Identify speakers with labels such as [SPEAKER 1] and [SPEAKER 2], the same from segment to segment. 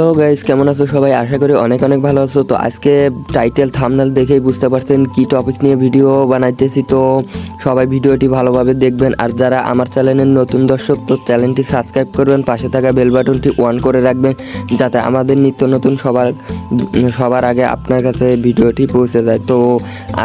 [SPEAKER 1] Hello guys, কেমন আছো সবাই? আশা করি অনেক অনেক ভালো আছো। তো আজকে টাইটেল থাম্বনেল দেখেই বুঝতে পারছেন কি টপিক নিয়ে ভিডিও বানাইতেছি। তো সবাই ভিডিওটি ভালোভাবে দেখবেন, আর যারা আমার চ্যানেলের নতুন দর্শক তো চ্যানেলটি সাবস্ক্রাইব করবেন, পাশে থাকা বেল বাটনটি অন করে রাখবেন যাতে আমাদের নিত্য নতুন সবার আগে আপনার কাছে ভিডিওটি পৌঁছে যায়। তো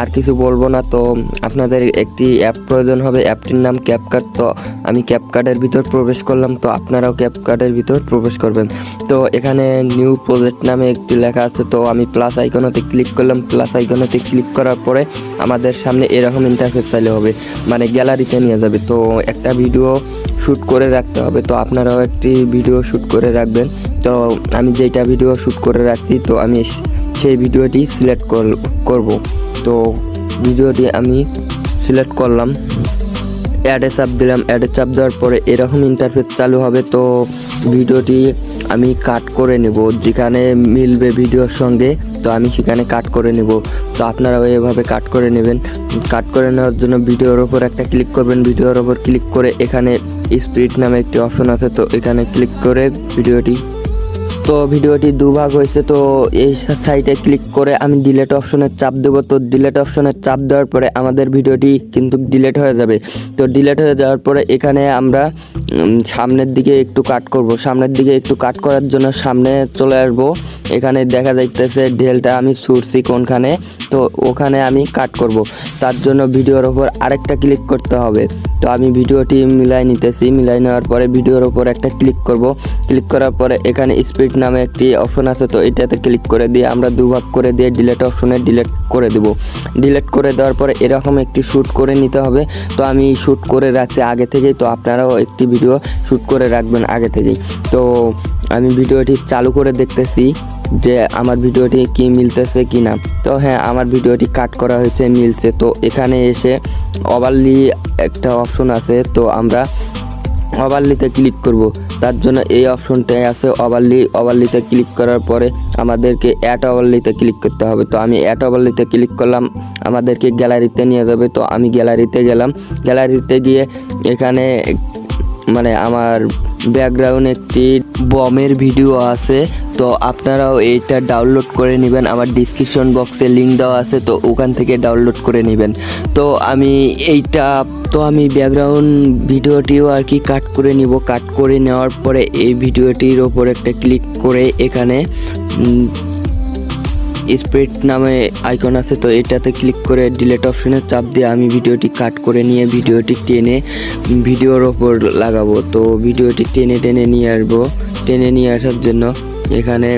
[SPEAKER 1] আর কিছু বলবো না, তো আপনাদের একটি অ্যাপ প্রয়োজন হবে, অ্যাপটির নাম ক্যাপকাট। তো আমি ক্যাপকাটের ভিতর প্রবেশ করলাম, তো আপনারাও ক্যাপকাটের ভিতর প্রবেশ করবেন। তো এখানে নিউ প্রজেক্ট নামে একটি লেখা আছে, তো আমি প্লাস আইকনেতে ক্লিক করলাম। প্লাস আইকনেতে ক্লিক করার পরে আমাদের সামনে এরকম ইন্টারফেস চাইলে হবে, মানে গ্যালারিতে নিয়ে যাবে। তো একটা ভিডিও শ্যুট করে রাখতে হবে, তো আপনারাও একটি ভিডিও শ্যুট করে রাখবেন। তো আমি যেটা ভিডিও শ্যুট করে রাখছি, তো আমি সেই ভিডিওটি সিলেক্ট করব। তো ভিডিওটি আমি সিলেক্ট করলাম, অ্যাডে চাপ দিলাম। অ্যাডে চাপ দেওয়ার পরে এরকম ইন্টারফেস চালু হবে। তো ভিডিওটি আমি কাট করে নেব, যেখানে মিলবে ভিডিওর সঙ্গে তো আমি সেখানে কাট করে নেব। তো আপনারাও এভাবে কাট করে নেবেন। কাট করে নেওয়ার জন্য ভিডিওর ওপর একটা ক্লিক করবেন। ভিডিওর ওপর ক্লিক করে এখানে স্পিড নামে একটি অপশন আছে, তো এখানে ক্লিক করে ভিডিওটি দুভাগ হয়েছে। তো এই সাইটে ক্লিক করে আমি ডিলেট অপশনের চাপ দেব। তো ডিলেট অপশনের চাপ দেওয়ার পরে আমাদের ভিডিওটি কিন্তু ডিলেট হয়ে যাবে। তো ডিলেট হয়ে যাওয়ার পরে এখানে আমরা সামনের দিকে একটু কাট করব। সামনের দিকে একটু কাট করার জন্য সামনে চলে আসবো। এখানে দেখা যাইতেছে ঢেলটা আমি ছুটছি কোনখানে, তো ওখানে আমি কাট করব। তার জন্য ভিডিওর ওপর আরেকটা ক্লিক করতে হবে। তো আমি ভিডিওটি মিলাই নিতেছি। মিলাই নেওয়ার পরে ভিডিওর ওপর একটা ক্লিক করব। ক্লিক করার পরে এখানে স্পিড নামে একটি অপশন আছে, তো এটাতে ক্লিক করে দিয়ে আমরা দুভাগ করে দিয়ে ডিলেট অপশনে ডিলেট করে দেব। ডিলেট করে দেওয়ার পরে এরকম একটি শ্যুট করে নিতে হবে। তো আমি শ্যুট করে রাখছি আগে থেকেই, তো আপনারাও একটি ভিডিও শ্যুট করে রাখবেন আগে থেকেই। তো আমি ভিডিওটি চালু করে দেখতেছি যে আমার ভিডিওটি কি মিলতেছে কি না। তো হ্যাঁ, আমার ভিডিওটি কাট করা হয়েছে, মিলছে। তো এখানে এসে ওভারলি একটা অপশন আছে, তো আমরা ওভারলিতে ক্লিক করব। তার জন্য এই অপশনটাই আছে ওভারলিতে ক্লিক করার পরে আমাদেরকে অ্যাড ওভারলিতে ক্লিক করতে হবে। তো আমি অ্যাড ওভারলিতে ক্লিক করলাম, আমাদেরকে গ্যালারিতে নিয়ে যাবে। তো আমি গ্যালারিতে গেলাম। গ্যালারিতে গিয়ে এখানে মানে আমার ব্যাকগ্রাউন্ডে একটি বমের ভিডিও আছে, তো আপনারাও এইটা ডাউনলোড করে নেবেন। আমার ডিসক্রিপশন বক্সে লিঙ্ক দেওয়া আছে, তো ওখান থেকে ডাউনলোড করে নেবেন। তো আমি ব্যাকগ্রাউন্ড ভিডিওটিও আর কি কাট করে নিব। কাট করে নেওয়ার পরে এই ভিডিওটির ওপর একটা ক্লিক করে এখানে স্প্রেড নামে আইকন আছে, তো এটাতে ক্লিক করে ডিলেট অপশনে চাপ দিয়ে আমি ভিডিওটি কাট করে নিয়ে ভিডিওটি টেনে ভিডিওর ওপর লাগাবো। তো ভিডিওটি টেনে নিয়ে আসবো। টেনে নিয়ে আসার জন্য এখানে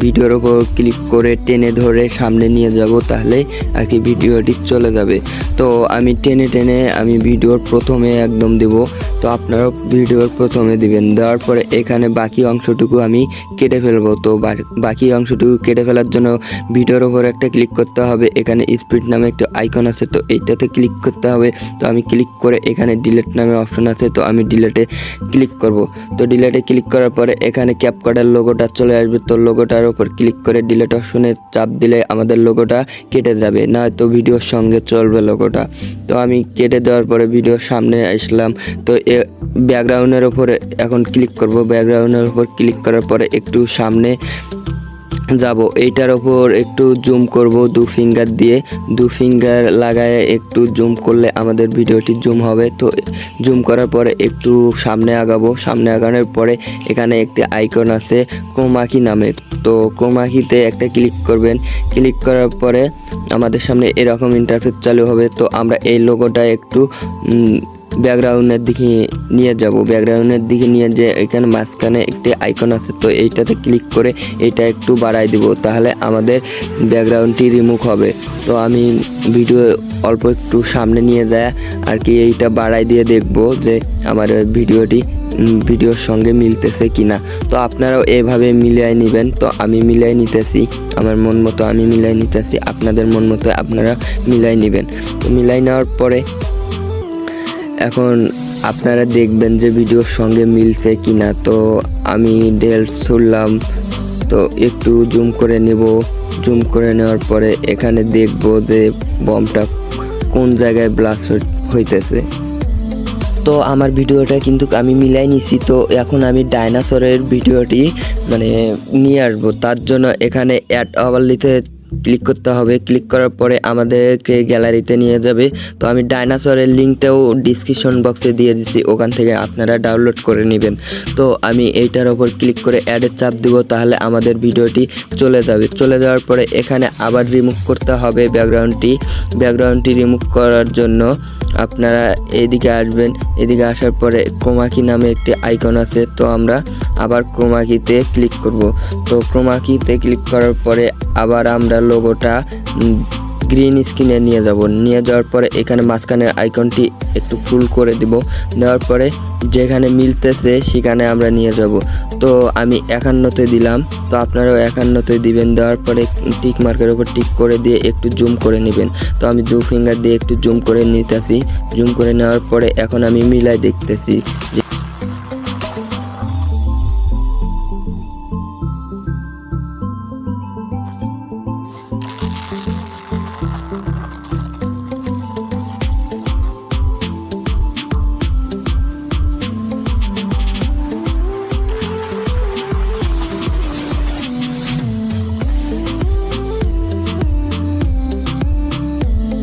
[SPEAKER 1] ভিডিওর ওপর ক্লিক করে টেনে ধরে সামনে নিয়ে যাব, তাহলে আর কি ভিডিওটি চলে যাবে। তো আমি টেনে আমি ভিডিওর প্রথমে একদম দেব। তো আপনারাও ভিডিওর প্রথমে দিবেন। দেওয়ার পরে এখানে বাকি অংশটুকু আমি কেটে ফেলবো। তো বাকি অংশটুকু কেটে ফেলার জন্য ভিডিওর ওপর একটা ক্লিক করতে হবে। এখানে স্পিড নামে একটা আইকন আছে, তো এইটাতে ক্লিক করতে হবে। তো আমি ক্লিক করে এখানে ডিলেট নামে অপশন আছে, তো আমি ডিলেটে ক্লিক করব। তো ডিলেটে ক্লিক করার পরে এখানে ক্যাপকাটের লোগোটা চলে আসবে। তো লোগোটার ওপর ক্লিক করে ডিলেট অপশনে চাপ দিলে আমাদের লোগোটা কেটে যাবে, না তো ভিডিওর সঙ্গে চলবে লোগোটা। তো আমি কেটে দেওয়ার পরে ভিডিওর সামনে আসলাম। তো ব্যাকগ্রাউন্ডের ওপরে এখন ক্লিক করব। ব্যাকগ্রাউন্ডের ওপর ক্লিক করার পরে একটু সামনে যাব। এইটার ওপর একটু জুম করব দু ফিঙ্গার লাগায় একটু জুম করলে আমাদের ভিডিওটি জুম হবে। তো জুম করার পরে একটু সামনে আগাবো। সামনে আগানোর পরে এখানে একটি আইকন আছে ক্রোমাকি নামে, তো ক্রোমাকিতে একটা ক্লিক করবেন। ক্লিক করার পরে আমাদের সামনে এরকম ইন্টারফেস চালু হবে। তো আমরা এই লোগোটা একটু ব্যাকগ্রাউন্ডের দিকে নিয়ে যাব। ব্যাকগ্রাউন্ডের দিকে নিয়ে যে এখানে মাঝখানে একটি আইকন আছে, তো এইটাতে ক্লিক করে এটা একটু বাড়াই দিব, তাহলে আমাদের ব্যাকগ্রাউন্ডটি রিমুভ হবে। তো আমি ভিডিও অল্প একটু সামনে নিয়ে যায় আর কি এইটা বাড়াই দিয়ে দেখব যে আমার ভিডিওর সঙ্গে মিলতেছে কিনা। তো আপনারাও এভাবে মিলিয়ে নেবেন। তো আমি মিলিয়ে নিতেছি, আমার মন মতো আমি মিলিয়ে নিতেছি, আপনাদের মন মতো আপনারা মিলিয়ে নেবেন। তো মিলিয়ে নেওয়ার পরে এখন আপনারা দেখবেন যে ভিডিওর সঙ্গে মিলছে কিনা। তো আমি ঢেল ছুড়লাম, তো একটু জুম করে নেব। জুম করে নেওয়ার পরে এখানে দেখব যে বমটা কোন জায়গায় ব্লাস্ট হইতেছে। তো আমার ভিডিওটা কিন্তু আমি মিলাই নিছি। তো এখন আমি ডাইনোসরের ভিডিওটি মানে নিয়ে আসবো, তার জন্য এখানে অ্যাড ওভারলিতে ক্লিক করতে হবে। ক্লিক করার পরে আমাদেরকে গ্যালারিতে নিয়ে যাবে। তো আমি ডাইনোসরের লিঙ্কটাও ডিসক্রিপশন বক্সে দিয়ে দিছি, ওখান থেকে আপনারা ডাউনলোড করে নেবেন। তো আমি এইটার ওপর ক্লিক করে অ্যাডের চাপ দিব, তাহলে আমাদের ভিডিওটি চলে যাবে। চলে যাওয়ার পরে এখানে আবার রিমুভ করতে হবে ব্যাকগ্রাউন্ডটি রিমুভ করার জন্য আপনারা এদিকে আসবেন। এদিকে আসার পরে ক্রোমাকি নামে একটি আইকন আছে, তো আমরা আবার ক্রোমাকিতে ক্লিক করব। তো ক্রোমাকিতে ক্লিক করার পরে আবার আমরা লোগোটা গ্রিন স্ক্রিনে নিয়ে যাওয়ার পরে এখানে মাঝখানের আইকনটি একটু ফুল করে দিব। দেওয়ার পরে যেখানে মিলতেছে সেখানে আমরা নিয়ে যাব। তো আমি 51তে দিলাম, তো আপনারাও 51তে দিবেন। দেওয়ার পরে টিক মার্কের উপর টিক করে দিয়ে একটু জুম করে নেবেন। তো আমি 2 ফিঙ্গার দিয়ে একটু জুম করে নিতেছি। জুম করে নেওয়ার পরে এখন আমি মিলাই দেখতেছি।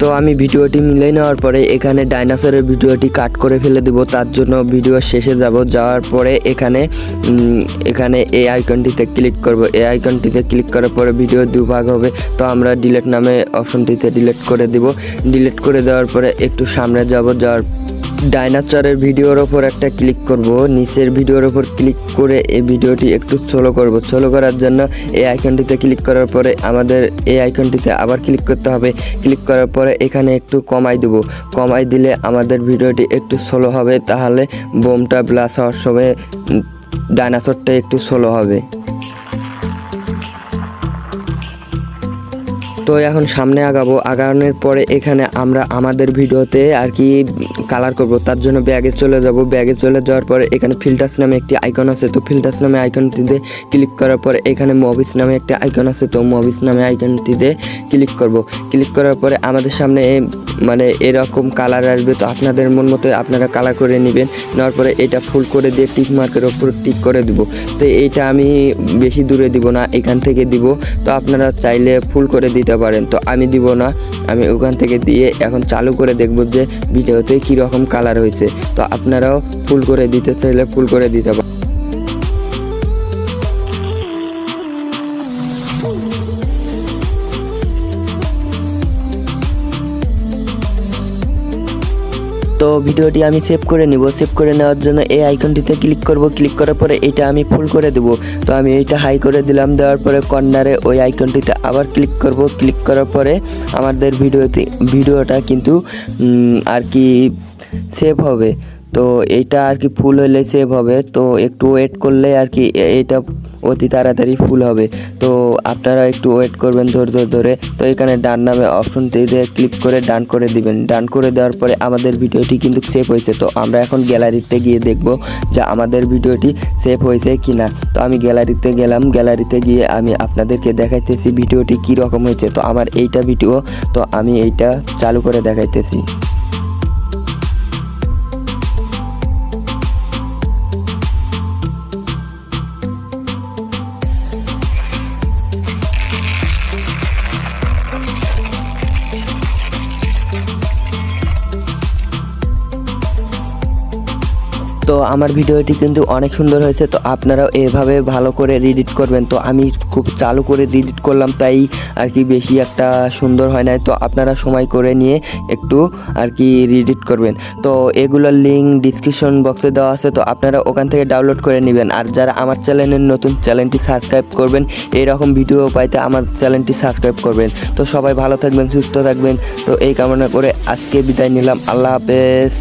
[SPEAKER 1] তো আমি ভিডিওটি মিলাই নেওয়ার পরে এখানে ডাইনোসরের ভিডিওটি কাট করে ফেলে দেব। তার জন্য ভিডিও শেষে যাওয়ার পরে এখানে এই আইকনটিতে ক্লিক করব। এই আইকনটিতে ক্লিক করার পরে ভিডিও দুভাগ হবে। তো আমরা ডিলিট নামে অপশনটিতে ডিলিট করে দিব। ডিলিট করে দেওয়ার পরে একটু সামনে যাওয়ার ডাইনোসরের ভিডিওর ওপর একটা ক্লিক করব। নিচের ভিডিওর ওপর ক্লিক করে এই ভিডিওটি একটু স্লো করব। স্লো করার জন্য এই আইকনটিতে ক্লিক করার পরে আমাদের এই আইকনটিতে আবার ক্লিক করতে হবে। ক্লিক করার পরে এখানে একটু কমাই দেব। কমাই দিলে আমাদের ভিডিওটি একটু স্লো হবে, তাহলে বোমটা ব্লাস্ট হওয়ার সময় ডাইনোসরটা একটু স্লো হবে। তো এখন সামনে আগানোর পরে এখানে আমরা আমাদের ভিডিওতে আর কি কালার করব। তার জন্য ব্যাগে চলে যাব। ব্যাগে চলে যাওয়ার পরে এখানে ফিল্টার্স নামে একটি আইকন আছে। তো ফিল্টার্স নামে আইকনটিতে ক্লিক করার পরে এখানে মুভিস নামে একটা আইকন আছে। তো মুভিস নামে আইকনটিতে ক্লিক করব। ক্লিক করার পরে আমাদের সামনে মানে এরকম কালার আসবে। তো আপনাদের মন মতো আপনারা কালার করে নেবেন। নেওয়ার পরে এটা ফুল করে দিয়ে টিক মার্কের ওপর টিক করে দিব। তো এইটা আমি বেশি দূরে দিব না, এখান থেকে দিব। তো আপনারা চাইলে ফুল করে দিতে পারেন, তো আমি দিব না, আমি ওখান থেকে দিয়ে এখন চালু করে দেখব যে ভিডিওতে কি রকম কালার হয়েছে। তো আপনারাও ফুল করে দিতে চাইলে ফুল করে দিতে পারেন। তো ভিডিওটি আমি সেভ করে নিব। সেভ করে নেওয়ার জন্য এই আইকনটিতে ক্লিক করব। ক্লিক করার পরে এটা আমি ফুল করে দেব। তো আমি এইটা হাই করে দিলাম। দেওয়ার পরে কর্নারে ওই আইকনটিতে আবার ক্লিক করব। ক্লিক করার পরে আমাদের ভিডিওটা কিন্তু আর কি সেভ হবে। তো এইটা আর কি ফুল হলে সেভ হবে। তো একটু ওয়েট করলে আর কি এটা অতি তাড়াতাড়ি ফুল হবে। তো আপনারা একটু ওয়েট করবেন ধৈর্য ধরে। তো এখানে ডান নামে অপশনটিতে ক্লিক করে ডান করে দিবেন। ডান করে দেওয়ার পরে আমাদের ভিডিওটি কিন্তু সেভ হয়েছে। তো আমরা এখন গ্যালারিতে গিয়ে দেখব যে আমাদের ভিডিওটি সেভ হয়েছে কিনা। তো আমি গ্যালারিতে গেলাম। গ্যালারিতে গিয়ে আমি আপনাদেরকে দেখাইতেছি ভিডিওটি কী রকম হয়েছে। তো আমার এইটা ভিডিও, তো আমি এইটা চালু করে দেখাইতেছি। তো আমার ভিডিওটি কিন্তু অনেক সুন্দর হয়েছে। তো আপনারাও এভাবে ভালো করে এডিট করবেন। তো আমি খুব চালু করে এডিট করলাম, তাই আর কি বেশি একটা সুন্দর হয় নাই। তো আপনারা সময় করে নিয়ে একটু আর কি এডিট করবেন। তো এগুলোর লিঙ্ক ডিসক্রিপশন বক্সে দেওয়া আছে, তো আপনারা ওখান থেকে ডাউনলোড করে নেবেন। আর যারা আমার চ্যানেলের নতুন, চ্যানেলটি সাবস্ক্রাইব করবেন। এইরকম ভিডিও পাইতে আমার চ্যানেলটি সাবস্ক্রাইব করবেন। তো সবাই ভালো থাকবেন, সুস্থ থাকবেন। তো এই কামনা করে আজকে বিদায় নিলাম। আল্লাহ হাফেজ।